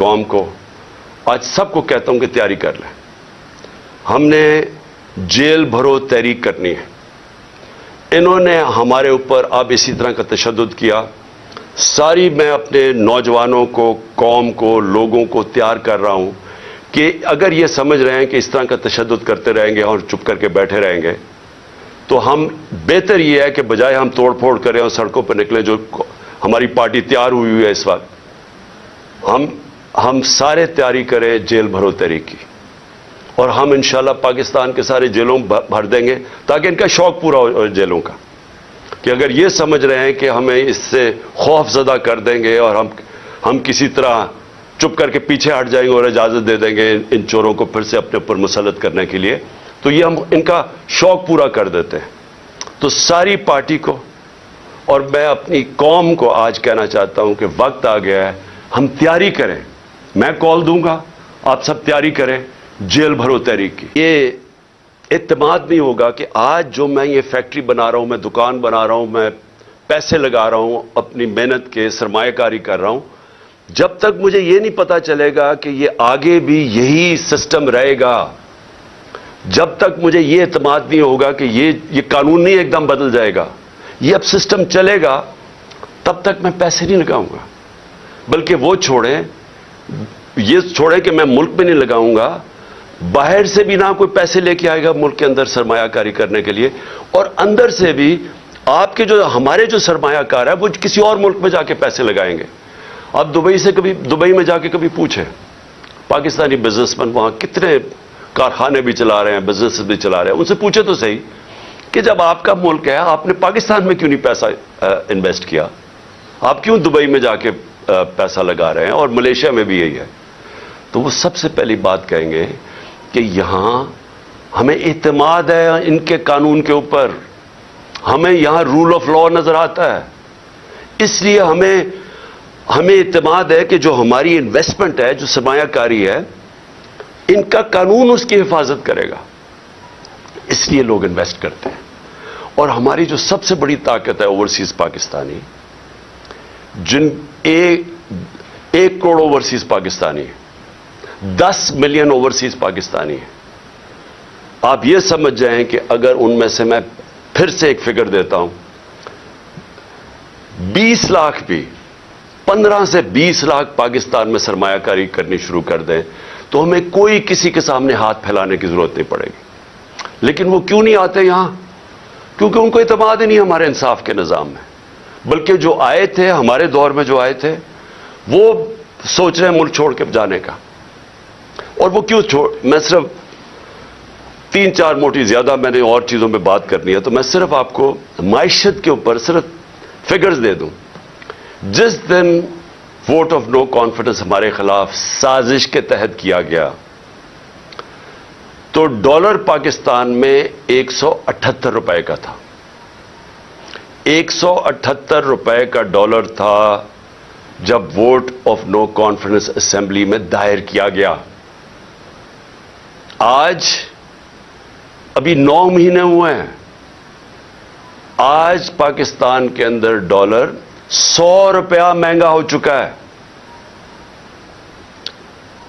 कौम को आज सबको कहता हूं कि तैयारी कर लें। हमने जेल भरो तहरीक करनी है। इन्होंने हमारे ऊपर अब इसी तरह का तशद्दुद किया। सारी मैं अपने नौजवानों को, कौम को, लोगों को तैयार कर रहा हूं कि अगर ये समझ रहे हैं कि इस तरह का तशद्दुद करते रहेंगे और चुप करके बैठे रहेंगे तो हम बेहतर ये है कि बजाय हम तोड़ फोड़ करें और सड़कों पर निकले, जो हमारी पार्टी तैयार हुई है इस वक्त, हम सारे तैयारी करें जेल भरो तहरीक की, और हम इंशाल्लाह पाकिस्तान के सारे जेलों भर देंगे ताकि इनका शौक पूरा हो जेलों का, कि अगर ये समझ रहे हैं कि हमें इससे खौफजदा कर देंगे और हम किसी तरह चुप करके पीछे हट जाएंगे और इजाज़त दे देंगे इन चोरों को फिर से अपने ऊपर मुसल्लत करने के लिए, तो ये हम इनका शौक पूरा कर देते हैं। तो सारी पार्टी को और मैं अपनी कौम को आज कहना चाहता हूं कि वक्त आ गया है, हम तैयारी करें। मैं कॉल दूंगा, आप सब तैयारी करें जेल भरो तहरीक की। ये इत्तेमाद नहीं होगा कि आज जो मैं ये फैक्ट्री बना रहा हूं, मैं दुकान बना रहा हूं, मैं पैसे लगा रहा हूं, अपनी मेहनत के सरमायाकारी कर रहा हूं, जब तक मुझे ये नहीं पता चलेगा कि ये आगे भी यही सिस्टम रहेगा, जब तक मुझे ये इत्तेमाद नहीं होगा कि ये कानून नहीं एकदम बदल जाएगा, ये अब सिस्टम चलेगा, तब तक मैं पैसे नहीं लगाऊंगा। बल्कि वो छोड़ें, ये छोड़ें कि मैं मुल्क में नहीं लगाऊंगा, बाहर से भी ना कोई पैसे लेके आएगा मुल्क के अंदर सरमायाकारी करने के लिए, और अंदर से भी आपके जो हमारे जो सरमायाकार है वो किसी और मुल्क में जाके पैसे लगाएंगे। आप दुबई में जाके कभी पूछें, पाकिस्तानी बिजनेसमैन वहां कितने कारखाने भी चला रहे हैं, बिजनेस भी चला रहे हैं, उनसे पूछे तो सही कि जब आपका मुल्क है, आपने पाकिस्तान में क्यों नहीं पैसा इन्वेस्ट किया, आप क्यों दुबई में जाके पैसा लगा रहे हैं, और मलेशिया में भी यही है। तो वो सबसे पहली बात कहेंगे कि यहां हमें इत्तेमाद है इनके कानून के ऊपर, हमें यहां रूल ऑफ लॉ नजर आता है, इसलिए हमें इत्तेमाद है कि जो हमारी इन्वेस्टमेंट है, जो सरमायाकारी है, इनका कानून उसकी हिफाजत करेगा, इसलिए लोग इन्वेस्ट करते हैं। और हमारी जो सबसे बड़ी ताकत है ओवरसीज पाकिस्तानी, जिन 1 करोड़ ओवरसीज पाकिस्तानी है, 10 मिलियन ओवरसीज पाकिस्तानी है। आप ये समझ जाएं कि अगर उनमें से मैं फिर से एक फिगर देता हूं, 20 लाख भी 15 से 20 लाख पाकिस्तान में सरमायाकारी करनी शुरू कर दें तो हमें कोई किसी के सामने हाथ फैलाने की जरूरत नहीं पड़ेगी। लेकिन वो क्यों नहीं आते यहां? क्योंकि उनको इत्मीनान ही नहीं हमारे इंसाफ के निजाम में। बल्कि जो आए थे हमारे दौर में, जो आए थे, वो सोच रहे हैं मुल्क छोड़ के जाने का। और वो क्यों मैं सिर्फ 3-4 मोटी, ज्यादा मैंने और चीजों में बात करनी है, तो मैं सिर्फ आपको माइशत के ऊपर सिर्फ फिगर्स दे दूं। जिस दिन वोट ऑफ नो कॉन्फिडेंस हमारे खिलाफ साजिश के तहत किया गया, तो डॉलर पाकिस्तान में 178 रुपए का था। 178 रुपए का डॉलर था जब vote of no confidence assembly में दायर किया गया। आज अभी 9 महीने हुए हैं, आज पाकिस्तान के अंदर डॉलर 100 रुपया महंगा हो चुका है।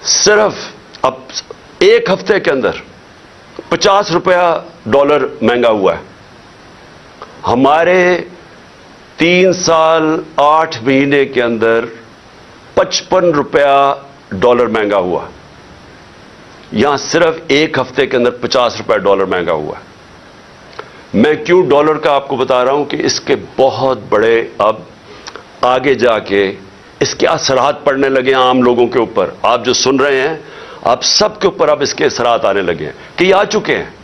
सिर्फ अब 1 हफ्ते के अंदर 50 रुपया डॉलर महंगा हुआ है। हमारे 3 साल 8 महीने के अंदर 55 रुपया डॉलर महंगा हुआ। यहां सिर्फ 1 हफ्ते के अंदर 50 रुपया डॉलर महंगा हुआ है। मैं क्यों डॉलर का आपको बता रहा हूं कि इसके बहुत बड़े अब आगे जाके इसके असरात पड़ने लगे हैं आम लोगों के ऊपर। आप जो सुन रहे हैं, आप सबके ऊपर अब इसके असरात आने लगे हैं कि ये आ चुके हैं।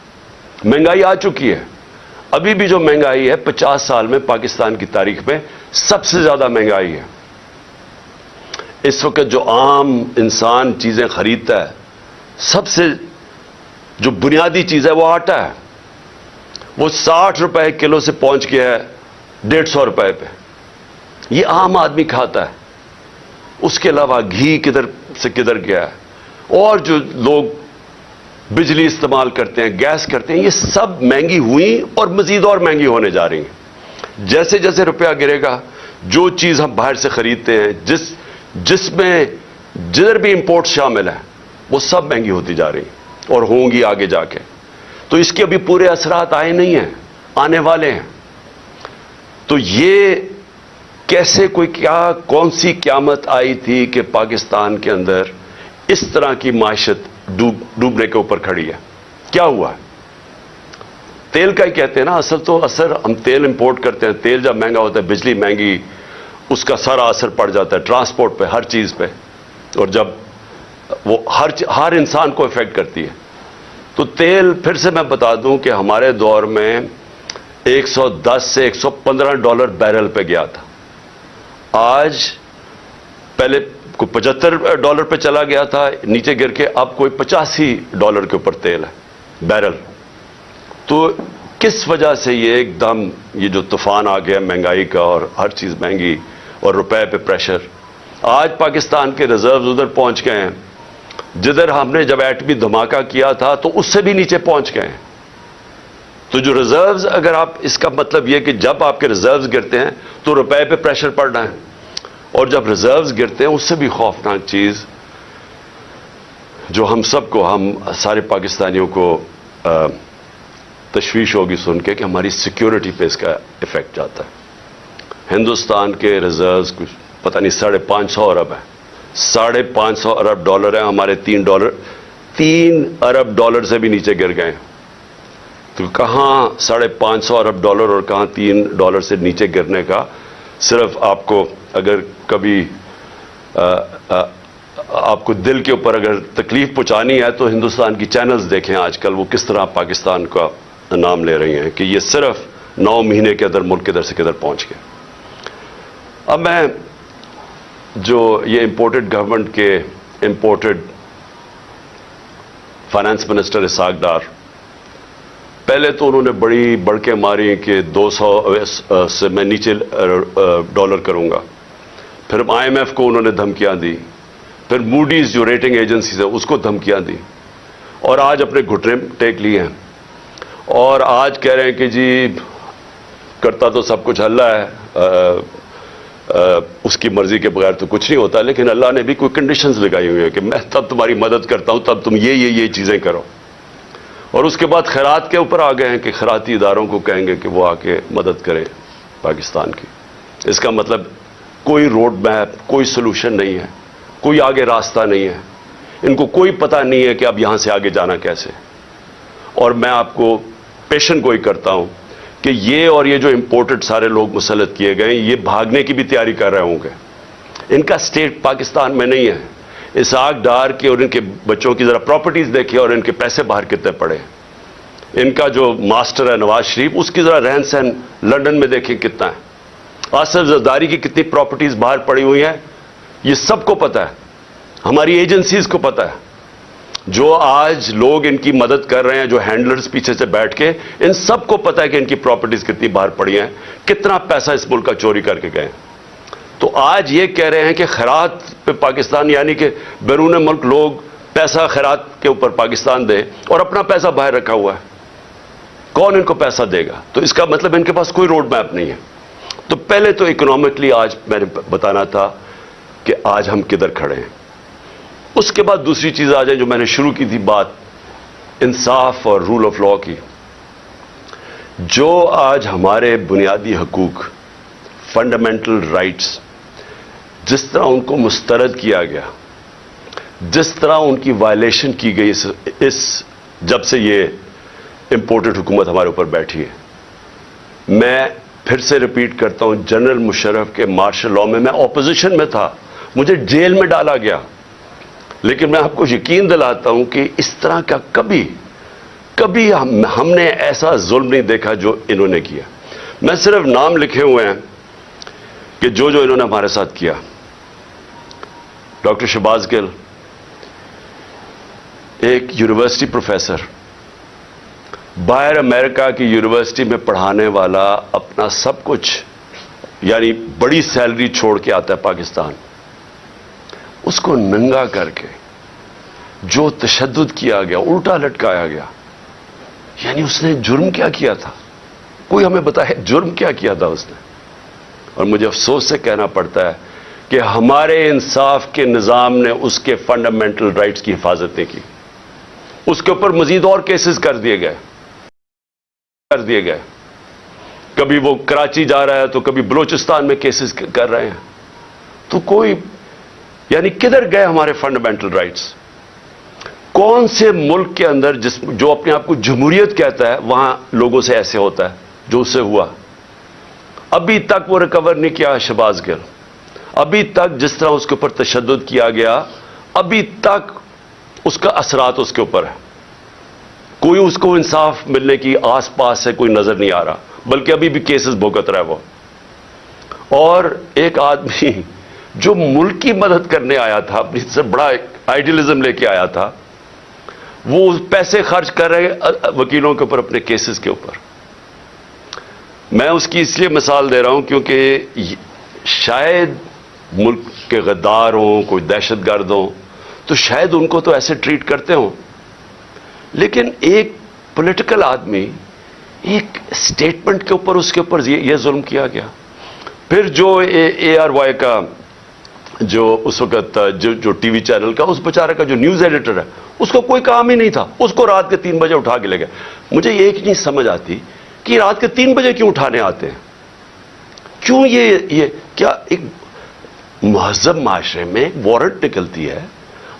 महंगाई आ चुकी है। अभी भी जो महंगाई है 50 साल में पाकिस्तान की तारीख में सबसे ज्यादा महंगाई है। इस वक्त जो आम इंसान चीजें खरीदता है, सबसे जो बुनियादी चीज है वो आटा है। वो 60 रुपए किलो से पहुंच गया है 150 रुपए पे। ये आम आदमी खाता है। उसके अलावा घी किधर से किधर गया है, और जो लोग बिजली इस्तेमाल करते हैं, गैस करते हैं, ये सब महंगी हुई और मजीद और महंगी होने जा रही हैं। जैसे जैसे रुपया गिरेगा, जो चीज हम बाहर से खरीदते हैं, जिसमें जिधर भी इंपोर्ट शामिल है वो सब महंगी होती जा रही और होंगी आगे जाके। तो इसके अभी पूरे असरात आए नहीं हैं, आने वाले हैं। तो ये कैसे कोई कौन सी क़यामत आई थी कि पाकिस्तान के अंदर इस तरह की माशत डूबने के ऊपर खड़ी है? क्या हुआ है? तेल का ही कहते हैं ना, असर हम तेल इंपोर्ट करते हैं। तेल जब महंगा होता है, बिजली महंगी, उसका सारा असर पड़ जाता है ट्रांसपोर्ट पे, हर चीज पे, और जब वो हर इंसान को इफेक्ट करती है। तो तेल, फिर से मैं बता दूं कि हमारे दौर में 110 से 115 डॉलर बैरल पे गया था। आज पहले कोई 75 डॉलर पे चला गया था, नीचे गिर के अब कोई 85 डॉलर के ऊपर तेल है बैरल। तो किस वजह से ये जो तूफान आ गया महंगाई का, और हर चीज महंगी और रुपए पे प्रेशर। आज पाकिस्तान के रिजर्व्स उधर पहुंच गए हैं जिधर हमने जब एटमी धमाका किया था तो उससे भी नीचे पहुंच गए हैं। तो जो रिजर्व्स, अगर आप, इसका मतलब यह कि जब आपके रिजर्व्स गिरते हैं तो रुपए पे प्रेशर पड़ना है, और जब रिजर्व्स गिरते हैं उससे भी खौफनाक चीज जो हम सारे पाकिस्तानियों को तशवीश होगी सुन के कि हमारी सिक्योरिटी पे इसका इफेक्ट जाता है। हिंदुस्तान के रिजर्व्स कुछ पता नहीं 550 अरब है, 550 अरब डॉलर है, हमारे 3 अरब डॉलर से भी नीचे गिर गए। तो कहां 550 अरब डॉलर और कहां 3 डॉलर से नीचे गिरने का। सिर्फ आपको अगर कभी आपको दिल के ऊपर अगर तकलीफ पहुंचानी है तो हिंदुस्तान की चैनल्स देखें आजकल वो किस तरह पाकिस्तान का नाम ले रही हैं कि ये सिर्फ 9 महीने के अंदर मुल्क किधर से किधर पहुंच गया। अब मैं जो ये इंपोर्टेड गवर्नमेंट के इंपोर्टेड फाइनेंस मिनिस्टर इसहाक डार, पहले तो उन्होंने बड़ी बढ़के मारी कि 200 से मैं नीचे डॉलर करूंगा। फिर IMF को उन्होंने धमकियां दी, फिर मूडीज जो रेटिंग एजेंसीज है उसको धमकियां दी, और आज अपने घुटने टेक लिए हैं और आज कह रहे हैं कि जी करता तो सब कुछ अल्लाह है, उसकी मर्जी के बगैर तो कुछ नहीं होता, लेकिन अल्लाह ने भी कोई कंडीशंस लगाई हुई है कि मैं तब तुम्हारी मदद करता हूं तब तुम ये चीजें करो। और उसके बाद खैरात के ऊपर आ गए हैं कि खैराती इदारों को कहेंगे कि वो आके मदद करें पाकिस्तान की। इसका मतलब कोई रोड मैप, कोई सोल्यूशन नहीं है, कोई आगे रास्ता नहीं है, इनको कोई पता नहीं है कि अब यहां से आगे जाना कैसे। और मैं आपको पेशन गोई करता हूं कि ये जो इंपोर्टेड सारे लोग मुसल्लत किए गए, ये भागने की भी तैयारी कर रहे होंगे। इनका स्टेट पाकिस्तान में नहीं है। इसहाक डार के और इनके बच्चों की जरा प्रॉपर्टीज देखिए और इनके पैसे बाहर कितने पड़े। इनका जो मास्टर है नवाज शरीफ, उसकी जरा रहन सहन लंदन में देखिए कितना है। आसिफ जरदारी की कितनी प्रॉपर्टीज बाहर पड़ी हुई हैं, ये सबको पता है, हमारी एजेंसीज को पता है। जो आज लोग इनकी मदद कर रहे हैं, जो हैंडलर्स पीछे से बैठ के, इन सबको पता है कि इनकी प्रॉपर्टीज कितनी बाहर पड़ी हैं, कितना पैसा इस मुल्क का चोरी करके गए। तो आज ये कह रहे हैं कि खैरात पे पाकिस्तान, यानी कि बैरून मुल्क लोग पैसा खैरात के ऊपर पाकिस्तान दे और अपना पैसा बाहर रखा हुआ है। कौन इनको पैसा देगा? तो इसका मतलब इनके पास कोई रोड मैप नहीं है। तो पहले तो इकोनॉमिकली आज मैंने बताना था कि आज हम किधर खड़े हैं। उसके बाद दूसरी चीज आ जाए जो मैंने शुरू की थी बात, इंसाफ और रूल ऑफ लॉ की। जो आज हमारे बुनियादी हकूक, फंडामेंटल राइट्स, जिस तरह उनको मुस्तरद किया गया, जिस तरह उनकी वायलेशन की गई इस जब से ये इंपोर्टेड हुकूमत हमारे ऊपर बैठी है। मैं फिर से रिपीट करता हूं, जनरल मुशर्रफ के मार्शल लॉ में मैं ऑपोजिशन में था, मुझे जेल में डाला गया, लेकिन मैं आपको यकीन दिलाता हूं कि इस तरह का कभी हमने ऐसा जुल्म नहीं देखा जो इन्होंने किया। मैं सिर्फ नाम लिखे हुए हैं कि जो इन्होंने हमारे साथ किया। डॉक्टर शहबाज गिल, एक यूनिवर्सिटी प्रोफेसर, बाहर अमेरिका की यूनिवर्सिटी में पढ़ाने वाला, अपना सब कुछ यानी बड़ी सैलरी छोड़ के आता है पाकिस्तान, उसको नंगा करके जो तशद्दुद किया गया, उल्टा लटकाया गया। यानी उसने जुर्म क्या किया था? कोई हमें बताए जुर्म क्या किया था उसने? और मुझे अफसोस से कहना पड़ता है कि हमारे इंसाफ के निज़ाम ने उसके फंडामेंटल राइट्स की हिफाजत नहीं की। उसके ऊपर मजीद और केसेस कर दिए गए। कभी वो कराची जा रहा है तो कभी बलूचिस्तान में केसेस कर रहे हैं। तो कोई यानी किधर गए हमारे फंडामेंटल राइट्स? कौन से मुल्क के अंदर जो अपने आप को जमहूरियत कहता है वहां लोगों से ऐसे होता है जो उससे हुआ? अभी तक वो रिकवर नहीं किया शहबाज गिल। अभी तक जिस तरह उसके ऊपर तशद्दुद किया गया, अभी तक उसका असरात उसके ऊपर है। कोई उसको इंसाफ मिलने की आस पास से कोई नजर नहीं आ रहा, बल्कि अभी भी केसेस भुगत रहा है वो। और एक आदमी जो मुल्क की मदद करने आया था, अपनी से बड़ा आइडियलिज्म लेके आया था, वो पैसे खर्च कर रहे वकीलों के ऊपर, अपने केसेस के ऊपर। मैं उसकी इसलिए मिसाल दे रहा हूं क्योंकि शायद मुल्क के गद्दार हों, कोई दहशतगर्द हों, तो शायद उनको तो ऐसे ट्रीट करते हों, लेकिन एक पॉलिटिकल आदमी, एक स्टेटमेंट के ऊपर उसके ऊपर यह जुल्म किया गया। फिर जो ARY का जो उस वक्त जो टीवी चैनल का उस बेचारे का जो न्यूज एडिटर है, उसको कोई काम ही नहीं था, उसको रात के 3 बजे उठा के ले गए। मुझे ये एक नहीं समझ आती कि रात के 3 बजे क्यों उठाने आते हैं? क्यों ये क्या एक महजब माशरे में एक वारंट निकलती है,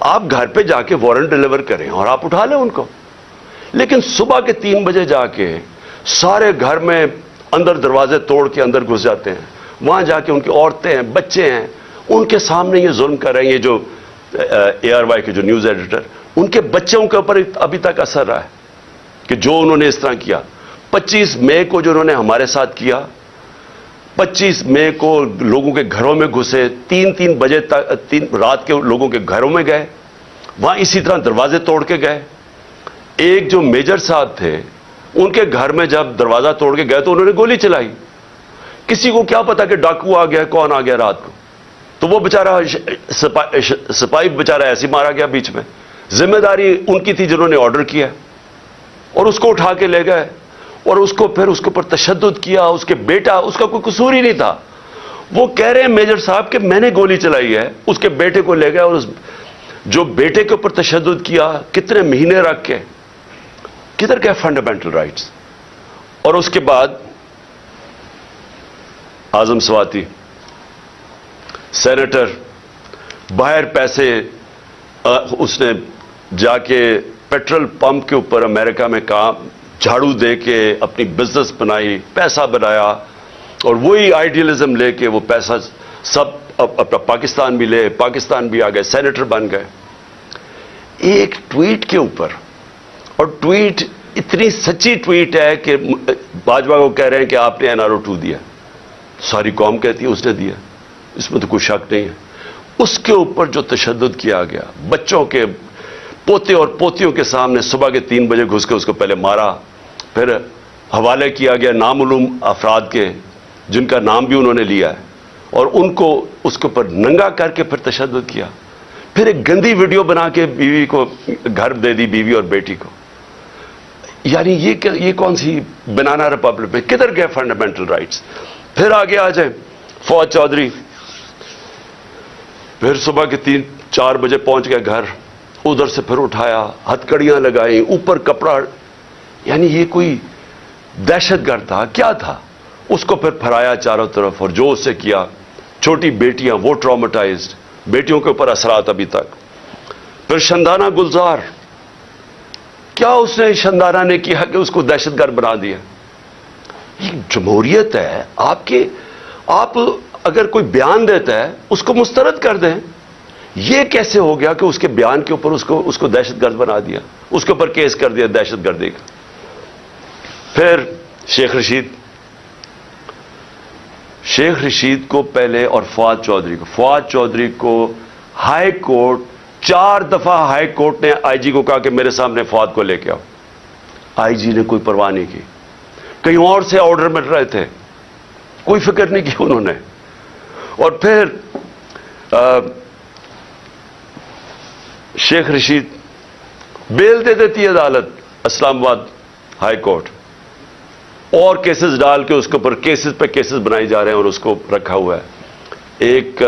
आप घर पे जाके वारंट डिलीवर करें और आप उठा लें उनको। लेकिन सुबह के 3 बजे जाके सारे घर में अंदर दरवाजे तोड़ के अंदर घुस जाते हैं, वहां जाके उनकी औरतें हैं, बच्चे हैं, उनके सामने ये जुल्म कर रहे हैं। ये जो ARY के जो न्यूज एडिटर, उनके बच्चों के ऊपर अभी तक असर रहा है कि जो उन्होंने इस तरह किया। 25 मई को जो उन्होंने हमारे साथ किया, 25 मई को लोगों के घरों में घुसे, 3-3 बजे तक रात के लोगों के घरों में गए, वहां इसी तरह दरवाजे तोड़ के गए। एक जो मेजर साहब थे, उनके घर में जब दरवाजा तोड़ के गए तो उन्होंने गोली चलाई। किसी को क्या पता कि डाकू आ गया, कौन आ गया रात को? तो वो बेचारा सिपाही बेचारा ऐसे मारा गया बीच में। जिम्मेदारी उनकी थी जिन्होंने ऑर्डर किया, और उसको उठा के ले गए और उसको फिर उसके ऊपर तशद्दुद किया। उसके बेटा, उसका कोई कसूर ही नहीं था। वो कह रहे हैं मेजर साहब कि मैंने गोली चलाई है। उसके बेटे को ले गए और उस जो बेटे के ऊपर तशद्दुद किया, कितने महीने रख के, किधर गए फंडामेंटल राइट्स? और उसके बाद आजम स्वाति सेनेटर, बाहर पैसे उसने जाके पेट्रोल पंप के ऊपर अमेरिका में काम झाड़ू दे के अपनी बिजनेस बनाई, पैसा बनाया, और वही आइडियलिज्म लेके वो पैसा सब अपना पाकिस्तान भी ले, पाकिस्तान भी आ गए, सेनेटर बन गए एक ट्वीट के ऊपर। और ट्वीट इतनी सच्ची ट्वीट है कि बाजवा को कह रहे हैं कि आपने NRO 2 दिया, सारी कौम कहती है उसने दिया, इसमें तो कोई शक नहीं है। उसके ऊपर जो तशद्दुद किया गया, बच्चों के पोते और पोतियों के सामने सुबह के 3 बजे घुस के उसको पहले मारा, फिर हवाले किया गया नामालूम अफराद के, जिनका नाम भी उन्होंने लिया है, और उनको उसके ऊपर नंगा करके फिर तशद्दुद किया। फिर एक गंदी वीडियो बना के बीवी को घर दे दी, बीवी और बेटी को। यानी ये कौन सी बनाना रिपब्लिक में? किधर गए फंडामेंटल राइट्स? फिर आगे आ जाए फौज चौधरी, फिर सुबह के 3-4 बजे पहुंच गए घर, उधर से फिर उठाया, हथकड़ियां लगाई, ऊपर कपड़ा। यानी ये कोई दहशतगर्द था, क्या था? उसको फिर फराया चारों तरफ, और जो उससे किया, छोटी बेटियां वो ट्रॉमेटाइज्ड, बेटियों के ऊपर असरात अभी तक। फिर शंदाना गुलजार, क्या उसने शंदाना ने किया कि उसको दहशतगर्द बना दिया? ये जमहूरियत है आपके, आप अगर कोई बयान देता है उसको मुस्तरद कर दें। यह कैसे हो गया कि उसके बयान के ऊपर उसको दहशतगर्द बना दिया, उसके ऊपर केस कर दिया दहशतगर्दी का? फिर शेख रशीद को पहले, और फवाद चौधरी को हाई कोर्ट 4 दफा हाई कोर्ट ने IG को कहा कि मेरे सामने फवाद को लेके आओ। IG ने कोई परवाह नहीं की, कहीं और से ऑर्डर मिल रहे थे, कोई फिक्र नहीं की उन्होंने। और फिर शेख रशीद बेल दे देती है अदालत, इस्लामाबाद हाई कोर्ट, और केसेस डाल के उसके ऊपर केसेस पे केसेस बनाए जा रहे हैं और उसको रखा हुआ है। एक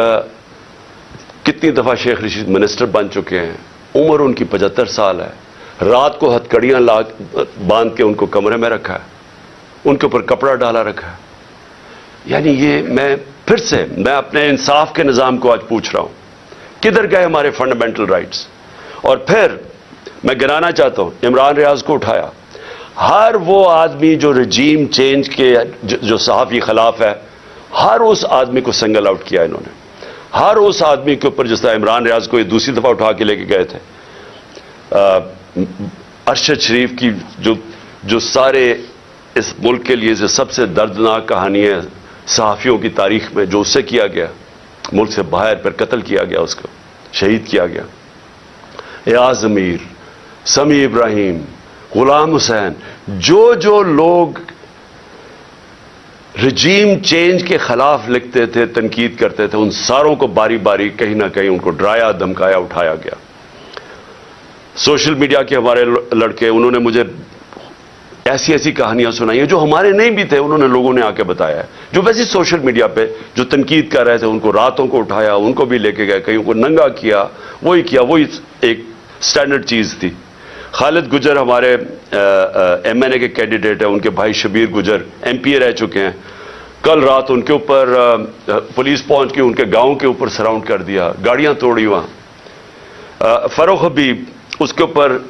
कितनी दफा शेख रशीद मिनिस्टर बन चुके हैं, उम्र उनकी 75 साल है, रात को हथकड़ियां बांध के उनको कमरे में रखा है, उनके ऊपर कपड़ा डाला रखा है। यानी ये मैं अपने इंसाफ के निजाम को आज पूछ रहा हूं, किधर गए हमारे फंडामेंटल राइट्स? और फिर मैं गिनाना चाहता हूं, इमरान रियाज को उठाया, हर वो आदमी जो रजीम चेंज के जो सहाफी खिलाफ है, हर उस आदमी को सिंगल आउट किया इन्होंने। हर उस आदमी के ऊपर, जिस तरह इमरान रियाज को ये दूसरी दफा उठा के लेके गए थे, अरशद शरीफ की जो सारे इस मुल्क के लिए जो सबसे दर्दनाक कहानी है सहाफियों की तारीख में, जो उससे किया गया, मुल्क से बाहर पर कत्ल किया गया, उसको शहीद किया गया, एयाज अमीर, समी इब्राहिम, गुलाम हुसैन, जो लोग रजीम चेंज के खिलाफ लिखते थे, तनकीद करते थे, उन सारों को बारी बारी कहीं ना कहीं उनको डराया, धमकाया, उठाया गया। सोशल मीडिया के हमारे लड़के, उन्होंने मुझे ऐसी ऐसी कहानियां सुनाई है जो हमारे नहीं भी थे, उन्होंने लोगों ने आके बताया है, जो वैसे सोशल मीडिया पे जो तनकीद कर रहे थे, उनको रातों को उठाया, उनको भी लेके गए, कहीं उनको नंगा किया, वही किया, वही एक स्टैंडर्ड चीज थी। खालिद गुजर हमारे MNA के कैंडिडेट हैं, उनके भाई शबीर गुजर MPA रह चुके हैं। कल रात उनके ऊपर पुलिस पहुंच के उनके गांव के ऊपर सराउंड कर दिया, गाड़ियां तोड़ी वहां। फरोख हबीब, उसके ऊपर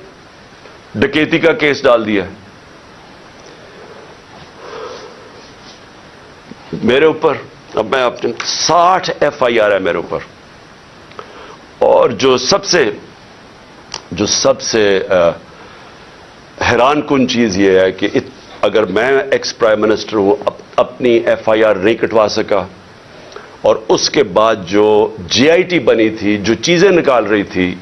डकैती का केस डाल दिया। मेरे ऊपर अब मैं अपने 60 FIR है मेरे ऊपर। और जो सबसे हैरान कुन चीज यह है कि अगर मैं एक्स प्राइम मिनिस्टर हूं, अपनी FIR नहीं कटवा सका, और उसके बाद जो JIT बनी थी, जो चीजें निकाल रही थी,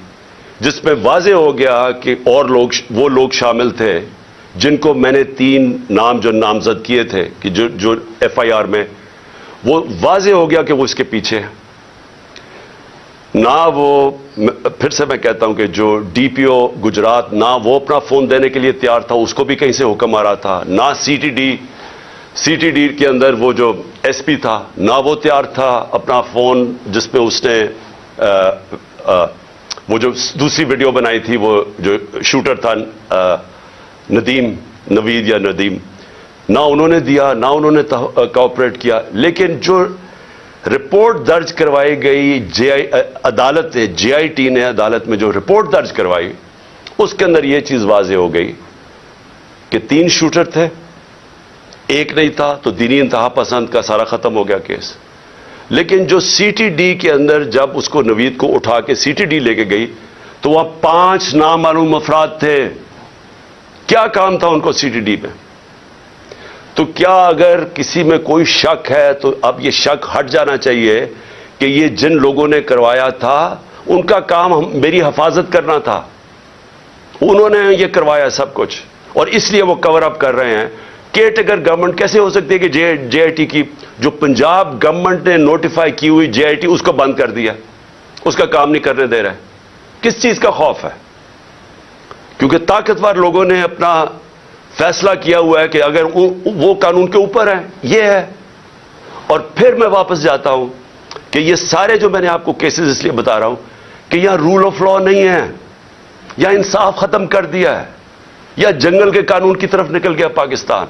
जिसमें वाजे हो गया कि और वो लोग शामिल थे जिनको मैंने 3 नाम जो नामजद किए थे कि जो FIR में, वो वाजे हो गया कि वो इसके पीछे है। ना वो, फिर से मैं कहता हूं कि जो DPO गुजरात, ना वो अपना फोन देने के लिए तैयार था, उसको भी कहीं से हुक्म आ रहा था। ना CTD के अंदर वो जो SP था, ना वो तैयार था अपना फोन, जिसमें उसने वो जो दूसरी वीडियो बनाई थी, वो जो शूटर था नवीद या नदीम, ना उन्होंने दिया, ना उन्होंने कोऑपरेट किया। लेकिन जो रिपोर्ट दर्ज करवाई गई अदालत ने, JIT ने अदालत में जो रिपोर्ट दर्ज करवाई, उसके अंदर यह चीज वाजे हो गई कि 3 शूटर थे, एक नहीं था, तो दीनी इंतहा पसंद का सारा खत्म हो गया केस। लेकिन जो CTD के अंदर जब उसको नवीद को उठा के CTD लेके गई, तो वहां 5 नामालूम अफराद थे। क्या काम था उनको CTD में? तो क्या अगर किसी में कोई शक है, तो अब ये शक हट जाना चाहिए कि ये जिन लोगों ने करवाया था, उनका काम मेरी हिफाजत करना था, उन्होंने ये करवाया सब कुछ, और इसलिए वो कवर अप कर रहे हैं। केयरटेकर गवर्नमेंट कैसे हो सकती है कि JIT की, जो पंजाब गवर्नमेंट ने नोटिफाई की हुई JIT, उसको बंद कर दिया, उसका काम नहीं करने दे रहा है? किस चीज का खौफ है? क्योंकि ताकतवर लोगों ने अपना फैसला किया हुआ है कि अगर वो कानून के ऊपर है, ये है। और फिर मैं वापस जाता हूं कि ये सारे जो मैंने आपको केसेस इसलिए बता रहा हूं कि यहां रूल ऑफ लॉ नहीं है, यहां इंसाफ खत्म कर दिया है, या जंगल के कानून की तरफ निकल गया पाकिस्तान।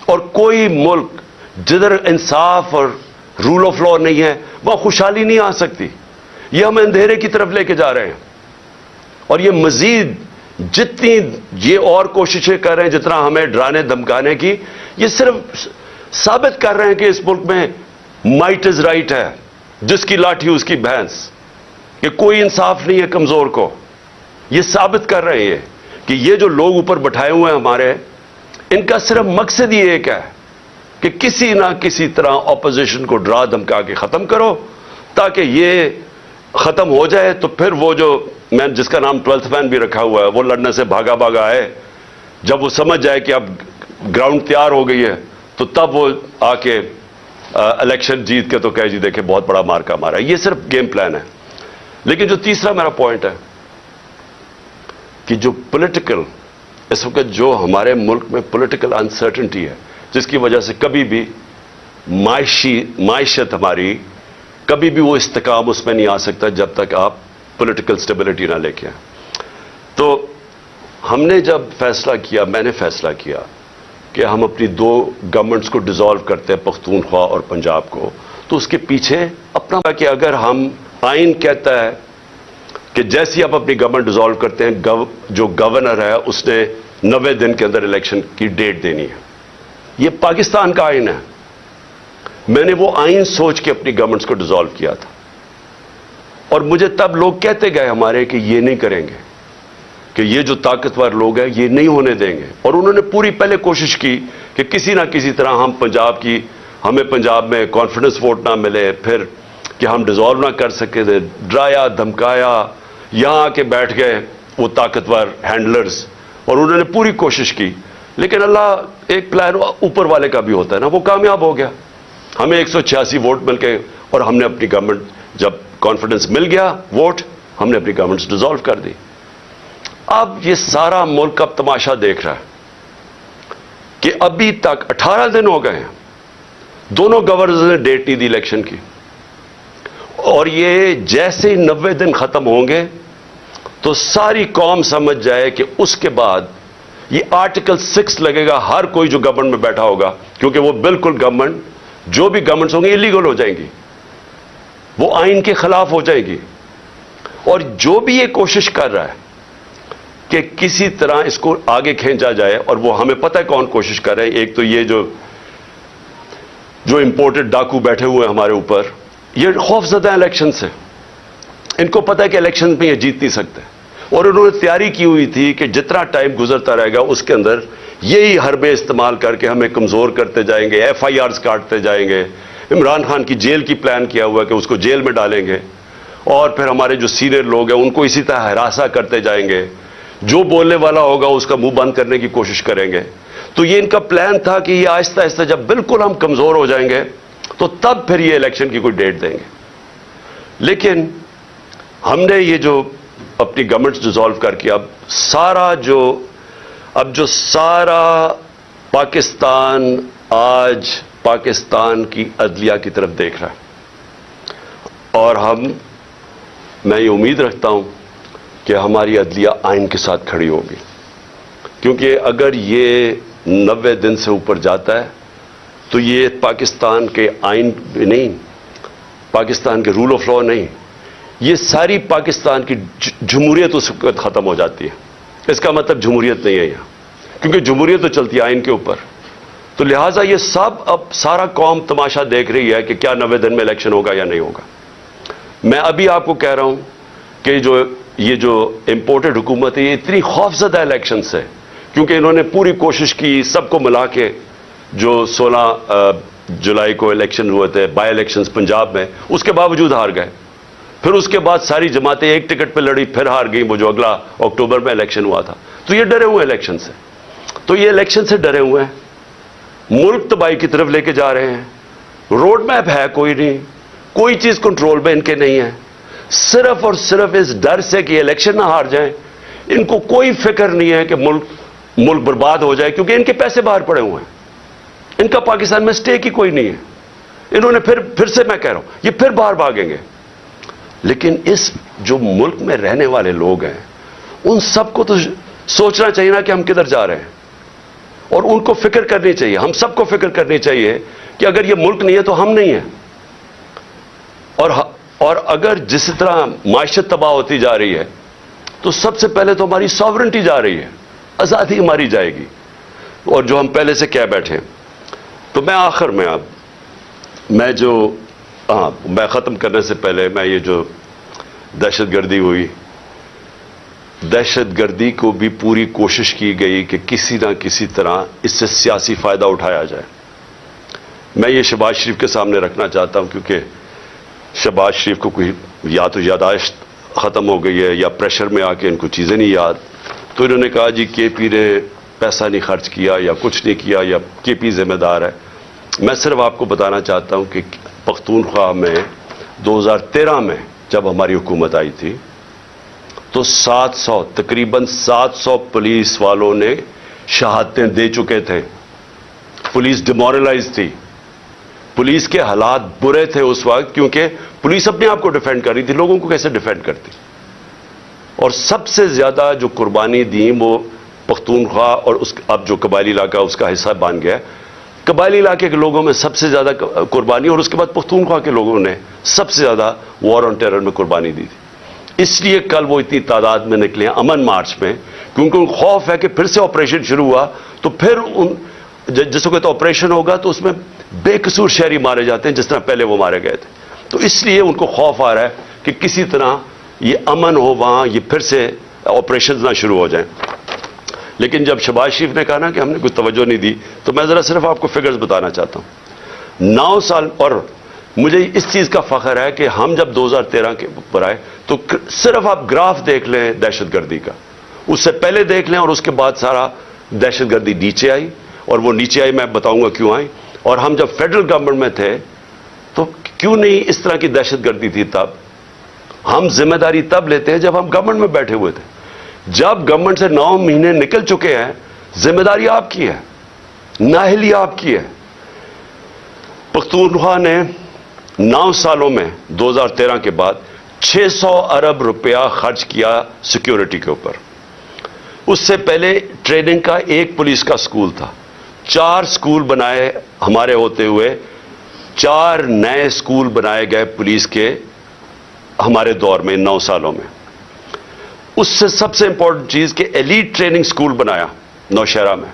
और कोई मुल्क जिधर इंसाफ और रूल ऑफ लॉ नहीं है, वहां खुशहाली नहीं आ सकती। ये हम अंधेरे की तरफ लेके जा रहे हैं। और ये मजीद जितनी ये और कोशिशें कर रहे हैं, जितना हमें डराने धमकाने की, ये सिर्फ साबित कर रहे हैं कि इस मुल्क में माइट इज राइट है, जिसकी लाठी उसकी भैंस, कि कोई इंसाफ नहीं है कमजोर को। ये साबित कर रहे हैं कि ये जो लोग ऊपर बैठाए हुए हैं हमारे, इनका सिर्फ मकसद ही एक है कि किसी ना किसी तरह ऑपोजिशन को डरा धमका के खत्म करो, ताकि ये खत्म हो जाए। तो फिर वो जो मैं जिसका नाम 12th मैन भी रखा हुआ है, वो लड़ने से भागा भागा आए। जब वो समझ जाए कि अब ग्राउंड तैयार हो गई है, तो तब वो आके इलेक्शन जीत के तो कहे जी देखे बहुत बड़ा मार्का मारा। ये सिर्फ गेम प्लान है। लेकिन जो तीसरा मेरा पॉइंट है कि जो पॉलिटिकल, इस वक्त जो हमारे मुल्क में पॉलिटिकल अनसर्टेनिटी है, जिसकी वजह से कभी भी मायशत हमारी कभी भी वो इस्तेकाम उसमें नहीं आ सकता जब तक आप पॉलिटिकल स्टेबिलिटी ना लेके आए। तो हमने जब फैसला किया, मैंने फैसला किया कि हम अपनी दो गवर्नमेंट्स को डिसॉल्व करते हैं, पख्तूनख्वा और पंजाब को, तो उसके पीछे अपना कि अगर हम आइन कहता है कि जैसे ही आप अपनी गवर्नमेंट डिसॉल्व करते हैं, जो गवर्नर है उसने 90 दिन के अंदर इलेक्शन की डेट देनी है। ये पाकिस्तान का आइन है। मैंने वो आइन सोच के अपनी गवर्नमेंट्स को डिसॉल्व किया था, और मुझे तब लोग कहते गए हमारे कि ये नहीं करेंगे, कि ये जो ताकतवर लोग हैं ये नहीं होने देंगे। और उन्होंने पूरी पहले कोशिश की कि किसी ना किसी तरह हमें पंजाब में कॉन्फिडेंस वोट ना मिले, फिर कि हम डिसॉल्व ना कर सके थे, डराया धमकाया, यहां आके बैठ गए वो ताकतवर हैंडलर्स, और उन्होंने पूरी कोशिश की। लेकिन अल्लाह, एक प्लान ऊपर वाले का भी होता है ना, वो कामयाब हो गया। हमें 186 वोट मिल गए, और हमने अपनी गवर्नमेंट, जब कॉन्फिडेंस मिल गया वोट, हमने अपनी गवर्नमेंट डिसॉल्व कर दी। अब ये सारा मुल्क अब तमाशा देख रहा है कि अभी तक 18 दिन हो गए हैं, दोनों गवर्नर्स ने डेट नहीं दी इलेक्शन की, और ये जैसे ही 90 दिन खत्म होंगे तो सारी कौम समझ जाए कि उसके बाद ये आर्टिकल 6 लगेगा हर कोई जो गवर्नमेंट में बैठा होगा, क्योंकि वो बिल्कुल गवर्नमेंट, जो भी गवर्नमेंट्स होंगी इलीगल हो जाएंगी, वो आइन के खिलाफ हो जाएगी। और जो भी ये कोशिश कर रहा है कि किसी तरह इसको आगे खींचा जाए, और वो हमें पता है कौन कोशिश कर रहे हैं। एक तो ये जो इंपोर्टेड डाकू बैठे हुए हैं हमारे ऊपर, ये खौफजदा इलेक्शन से, इनको पता है कि इलेक्शन में ये जीत नहीं सकते, और उन्होंने तैयारी की हुई थी कि जितना टाइम गुजरता रहेगा उसके अंदर यही हरबे इस्तेमाल करके हमें कमजोर करते जाएंगे, FIRs काटते जाएंगे। इमरान खान की जेल की प्लान किया हुआ है कि उसको जेल में डालेंगे, और फिर हमारे जो सीनियर लोग हैं उनको इसी तरह हरासा करते जाएंगे, जो बोलने वाला होगा उसका मुंह बंद करने की कोशिश करेंगे। तो ये इनका प्लान था कि ये आहिस्ता आहिस्ता जब बिल्कुल हम कमजोर हो जाएंगे तो तब फिर ये इलेक्शन की कोई डेट देंगे। लेकिन हमने ये जो अपनी गवर्नमेंट डिसॉल्व करके अब जो सारा पाकिस्तान आज पाकिस्तान की अदलिया की तरफ देख रहा है, और मैं ये उम्मीद रखता हूं कि हमारी अदलिया आइन के साथ खड़ी होगी, क्योंकि अगर ये 90 दिन से ऊपर जाता है तो ये पाकिस्तान के आइन नहीं, पाकिस्तान के रूल ऑफ लॉ नहीं, ये सारी पाकिस्तान की जमहूरियत उस वक्त खत्म हो जाती है। इसका मतलब जमहूरियत नहीं है यहां, क्योंकि जमहूरियत तो चलती है आइन के ऊपर। तो लिहाजा ये सब, अब सारा कौम तमाशा देख रही है कि क्या 90 दिन में इलेक्शन होगा या नहीं होगा। मैं अभी आपको कह रहा हूं कि ये जो इंपोर्टेड हुकूमत है, ये इतनी खौफजदा इलेक्शन है, क्योंकि इन्होंने पूरी कोशिश की सबको मिला के, जो 16 जुलाई को इलेक्शन हुए थे, बाई इलेक्शंस पंजाब में, उसके बावजूद हार गए। फिर उसके बाद सारी जमातें एक टिकट पे लड़ी, फिर हार गई, वो जो अगला अक्टूबर में इलेक्शन हुआ था। तो ये डरे हुए इलेक्शन से, तो ये इलेक्शन से डरे हुए हैं, मुल्क तबाही की तरफ लेके जा रहे हैं। रोड मैप है कोई नहीं, कोई चीज कंट्रोल में इनके नहीं है, सिर्फ और सिर्फ इस डर से कि इलेक्शन ना हार जाए। इनको कोई फिक्र नहीं है कि मुल्क बर्बाद हो जाए, क्योंकि इनके पैसे बाहर पड़े हुए हैं, इनका पाकिस्तान में स्टेक ही कोई नहीं है। इन्होंने फिर से मैं कह रहा हूं, ये फिर बाहर भागेंगे। लेकिन इस जो मुल्क में रहने वाले लोग हैं, उन सबको तो सोचना चाहिए ना कि हम किधर जा रहे हैं, और उनको फिक्र करनी चाहिए, हम सबको फिक्र करनी चाहिए कि अगर ये मुल्क नहीं है तो हम नहीं है। और अगर जिस तरह माशत तबाह होती जा रही है, तो सबसे पहले तो हमारी सॉवरेंटी जा रही है, आजादी हमारी जाएगी, और जो हम पहले से कह बैठे हैं। तो मैं आखिर में अब मैं ख़त्म करने से पहले, मैं ये जो दहशतगर्दी हुई, दहशतगर्दी को भी पूरी कोशिश की गई कि किसी ना किसी तरह इससे सियासी फ़ायदा उठाया जाए। मैं ये शहबाज शरीफ के सामने रखना चाहता हूं, क्योंकि शहबाज शरीफ को कोई या तो यादाश्त ख़त्म हो गई है या प्रेशर में आके इनको चीज़ें नहीं याद। तो इन्होंने कहा जी KP ने पैसा नहीं खर्च किया या कुछ नहीं किया, या KP जिम्मेदार है। मैं सिर्फ आपको बताना चाहता हूं कि पख्तूनख्वा में 2013 में जब हमारी हुकूमत आई थी, तो तकरीबन 700 पुलिस वालों ने शहादतें दे चुके थे। पुलिस डिमोरलाइज थी, पुलिस के हालात बुरे थे उस वक्त, क्योंकि पुलिस अपने आप को डिफेंड कर रही थी, लोगों को कैसे डिफेंड करती। और सबसे ज्यादा जो कुर्बानी दी वो पख्तूनख्वा और उस अब जो कबायली इलाका उसका हिस्सा बन गया, कबायली इलाके के लोगों में सबसे ज्यादा कुर्बानी, और उसके बाद पख्तूनख्वा के लोगों ने सबसे ज्यादा वॉर ऑन टेरर में कुर्बानी दी थी। इसलिए कल वो इतनी तादाद में निकले हैं अमन मार्च में, क्योंकि उनको खौफ है कि फिर से ऑपरेशन शुरू हुआ तो फिर उन जिसको कहते ऑपरेशन होगा तो उसमें बेकसूर शहरी मारे जाते हैं जिस तरह पहले वो मारे गए थे। तो इसलिए उनको खौफ आ रहा है कि किसी तरह ये अमन हो वहां, ये फिर से ऑपरेशन ना शुरू हो जाए। लेकिन जब शहबाज शरीफ ने कहा ना कि हमने कोई तवज्जो नहीं दी, तो मैं जरा सिर्फ आपको फिगर्स बताना चाहता हूं। 9 साल, और मुझे इस चीज का फख्र है कि हम जब 2013 के ऊपर आए तो सिर्फ आप ग्राफ देख लें दहशतगर्दी का, उससे पहले देख लें और उसके बाद सारा दहशतगर्दी नीचे आई, और वो नीचे आई मैं बताऊंगा क्यों आई। और हम जब फेडरल गवर्नमेंट में थे तो क्यों नहीं इस तरह की दहशतगर्दी थी। तब हम जिम्मेदारी तब लेते हैं जब हम गवर्नमेंट में बैठे हुए थे। जब गवर्नमेंट से 9 महीने निकल चुके हैं, जिम्मेदारी आपकी है, नाअहली आपकी है। पख्तूनख्वा ने 9 सालों में 2013 के बाद 600 अरब रुपया खर्च किया सिक्योरिटी के ऊपर। उससे पहले ट्रेनिंग का एक पुलिस का स्कूल था, 4 स्कूल बनाए हमारे होते हुए, 4 नए स्कूल बनाए गए पुलिस के हमारे दौर में 9 सालों में। उससे सबसे इंपॉर्टेंट चीज कि एलीट ट्रेनिंग स्कूल बनाया नौशहरा में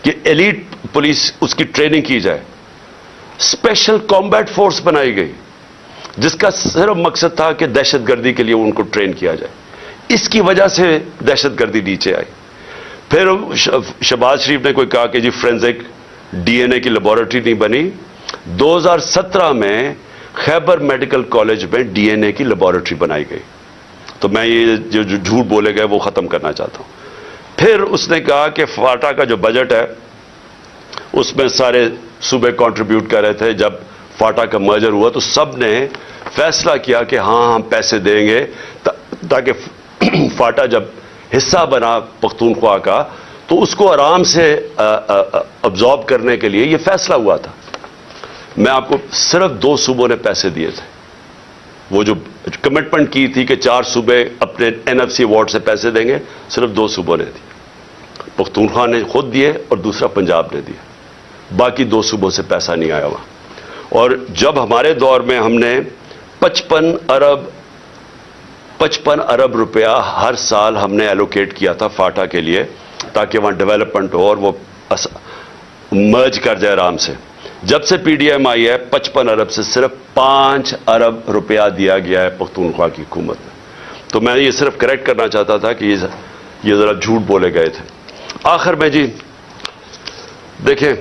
कि एलीट पुलिस उसकी ट्रेनिंग की जाए। स्पेशल कॉम्बैट फोर्स बनाई गई जिसका सिर्फ मकसद था कि दहशतगर्दी के लिए उनको ट्रेन किया जाए। इसकी वजह से दहशतगर्दी नीचे आई। फिर शहबाज शरीफ ने कोई कहा कि जी फोरेंसिक डीएनए की लेबोरेटरी नहीं बनी। 2017 में खैबर मेडिकल कॉलेज में डीएनए की लेबोरेटरी बनाई गई। तो मैं ये जो झूठ बोले गए वो खत्म करना चाहता हूं। फिर उसने कहा कि फाटा का जो बजट है उसमें सारे सूबे कंट्रीब्यूट कर रहे थे। जब फाटा का मर्जर हुआ तो सब ने फैसला किया कि हाँ हम पैसे देंगे ताकि फाटा जब हिस्सा बना पख्तूनख्वा का तो उसको आराम से अब्जॉर्ब करने के लिए यह फैसला हुआ था। मैं आपको सिर्फ 2 सूबों ने पैसे दिए थे। वो जो कमिटमेंट की थी कि 4 सूबे अपने एनएफसी अवार्ड से पैसे देंगे, सिर्फ 2 सूबों ने दिए। पख्तूनख्वा ने खुद दिए और दूसरा पंजाब ने दिया। बाकी 2 सूबों से पैसा नहीं आया वहां। और जब हमारे दौर में हमने 55 अरब रुपया हर साल हमने एलोकेट किया था फाटा के लिए ताकि वहां डेवलपमेंट हो और वो मर्ज कर जाए आराम से। जब से पीडीएम आई है 55 अरब से सिर्फ 5 अरब रुपया दिया गया है पख्तूनख्वा की हुकूमत में। तो मैं ये सिर्फ करेक्ट करना चाहता था कि ये जरा झूठ बोले गए थे। आखिर में जी देखें,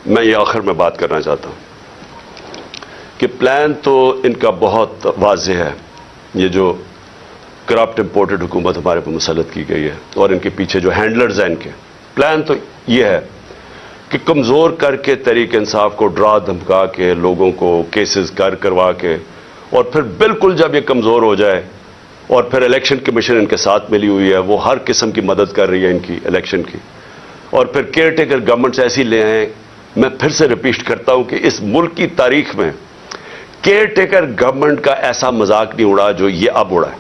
मैं ये आखिर में बात करना चाहता हूं कि प्लान तो इनका बहुत वाज़ेह है। ये जो करप्ट इंपोर्टेड हुकूमत हमारे पर मुसल्लत की गई है और इनके पीछे जो हैंडलर्स हैं इनके, प्लान तो ये है कि कमज़ोर करके तहरीक इंसाफ को डरा धमका के लोगों को केसेस करवा के और फिर बिल्कुल जब ये कमज़ोर हो जाए और फिर इलेक्शन कमीशन इनके साथ मिली हुई है, वो हर किस्म की मदद कर रही है इनकी इलेक्शन की, और फिर केयर टेकर गवर्नमेंट से ऐसी ले आए। मैं फिर से रिपीट करता हूं कि इस मुल्क की तारीख में केयर टेकर गवर्नमेंट का ऐसा मजाक नहीं उड़ा जो ये अब उड़ा है।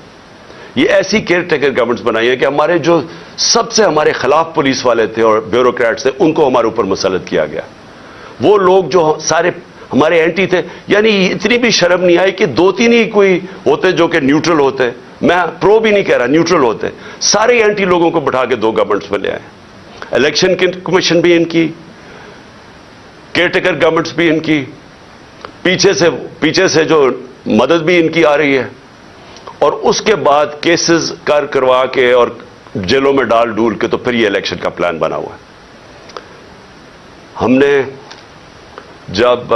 ये ऐसी केयर टेकर गवर्नमेंट्स बनाई है कि हमारे जो सबसे हमारे खिलाफ पुलिस वाले थे और ब्यूरोक्रेट्स थे उनको हमारे ऊपर मुसल्लत किया गया। वो लोग जो सारे हमारे एंटी थे, यानी इतनी भी शर्म नहीं आई कि 2-3 ही कोई होते जो कि न्यूट्रल होते। मैं प्रो भी नहीं कह रहा, न्यूट्रल होते। सारे एंटी लोगों को बिठा के 2 गवर्नमेंट्स में ले आए। इलेक्शन कमीशन भी इनकी, केयर टेकर गवर्नमेंट्स भी इनकी, पीछे से जो मदद भी इनकी आ रही है, और उसके बाद केसेस करवा के और जेलों में डाल डूल के तो फिर ये इलेक्शन का प्लान बना हुआ है। हमने जब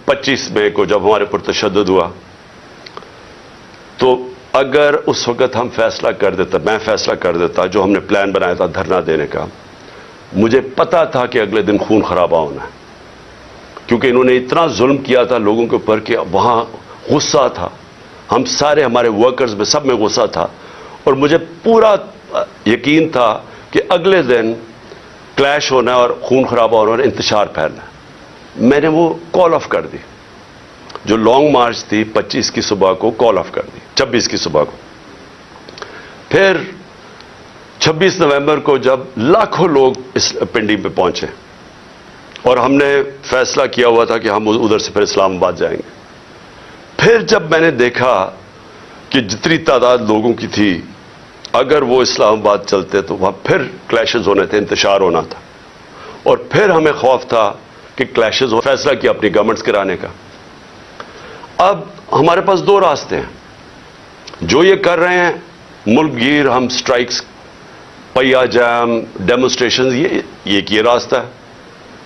25 मई को जब हमारे ऊपर तशद्दुद हुआ तो अगर उस वक्त हम फैसला कर देता, मैं फैसला कर देता, जो हमने प्लान बनाया था धरना देने का, मुझे पता था कि अगले दिन खून खराबा होना है, क्योंकि इन्होंने इतना जुल्म किया था लोगों के ऊपर कि वहां गुस्सा था। हम सारे हमारे वर्कर्स में सब में गुस्सा था और मुझे पूरा यकीन था कि अगले दिन क्लैश होना है और खून खराबा होना और इंतशार फैलना है। मैंने वो कॉल ऑफ कर दी। जो लॉन्ग मार्च थी 25 की सुबह को कॉल ऑफ कर दी, 26 की सुबह को। फिर 26 नवंबर को जब लाखों लोग इस पिंडी पे पहुंचे और हमने फैसला किया हुआ था कि हम उधर से फिर इस्लामाबाद जाएंगे, फिर जब मैंने देखा कि जितनी तादाद लोगों की थी, अगर वो इस्लामाबाद चलते तो वहां फिर क्लैशेस होने थे, इंतशार होना था, और फिर हमें खौफ था कि क्लैशेस हो। फैसला किया अपनी गवर्नमेंट्स गिराने का। अब हमारे पास दो रास्ते हैं। जो ये कर रहे हैं मुल्क गिर, हम स्ट्राइक्स, पहिया जाम, डेमोन्स्ट्रेशन, ये रास्ता है।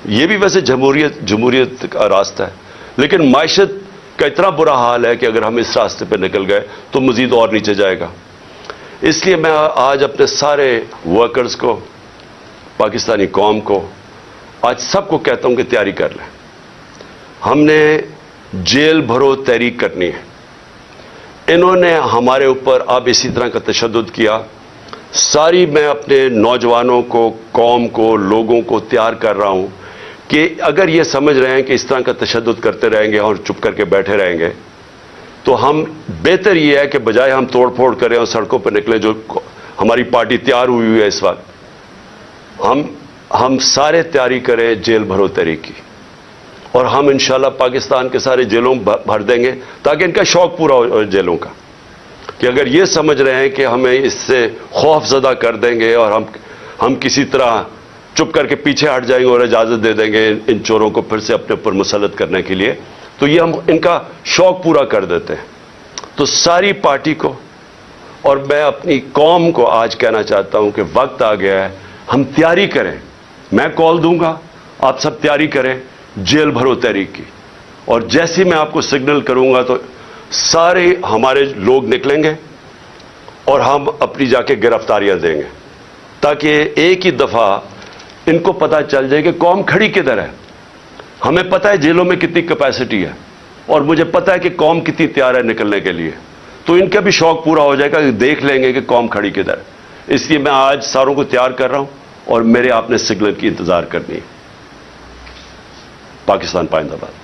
ये भी वैसे जमहूरियत का रास्ता है, लेकिन मायशत का इतना बुरा हाल है कि अगर हम इस रास्ते पर निकल गए तो मजीद और नीचे जाएगा। इसलिए मैं आज अपने सारे वर्कर्स को, पाकिस्तानी कौम को, आज सबको कहता हूं कि तैयारी कर लें। हमने जेल भरो तहरीक करनी है। इन्होंने हमारे ऊपर अब इसी तरह का तशद्दुद किया। सारी मैं अपने नौजवानों को, कौम को, लोगों को तैयार कर रहा हूं कि अगर ये समझ रहे हैं कि इस तरह का तशद्दुद करते रहेंगे और चुप करके बैठे रहेंगे, तो हम बेहतर ये है कि बजाय हम तोड़ फोड़ करें और सड़कों पर निकले, जो हमारी पार्टी तैयार हुई है इस वक्त, हम सारे तैयारी करें जेल भरो तहरीक की, और हम इंशाल्लाह पाकिस्तान के सारे जेलों भर देंगे ताकि इनका शौक पूरा हो जेलों का। कि अगर ये समझ रहे हैं कि हमें इससे खौफजदा कर देंगे और हम किसी तरह चुप करके पीछे हट जाएंगे और इजाजत दे देंगे इन चोरों को फिर से अपने ऊपर मुसल्लत करने के लिए, तो ये हम इनका शौक पूरा कर देते हैं। तो सारी पार्टी को और मैं अपनी कौम को आज कहना चाहता हूं कि वक्त आ गया है, हम तैयारी करें। मैं कॉल दूंगा, आप सब तैयारी करें जेल भरो तहरीक की, और जैसे मैं आपको सिग्नल करूंगा तो सारे हमारे लोग निकलेंगे और हम अपनी जाके गिरफ्तारियां देंगे, ताकि एक ही दफा इनको पता चल जाए कि कौम खड़ी किधर है। हमें पता है जेलों में कितनी कैपेसिटी है, और मुझे पता है कि कौम कितनी तैयार है निकलने के लिए, तो इनका भी शौक पूरा हो जाएगा कि देख लेंगे कि कौम खड़ी किधर है। इसलिए मैं आज सारों को तैयार कर रहा हूं और मेरे आपने सिग्नल की इंतजार करनी है। पाकिस्तान पाइंदाबाद।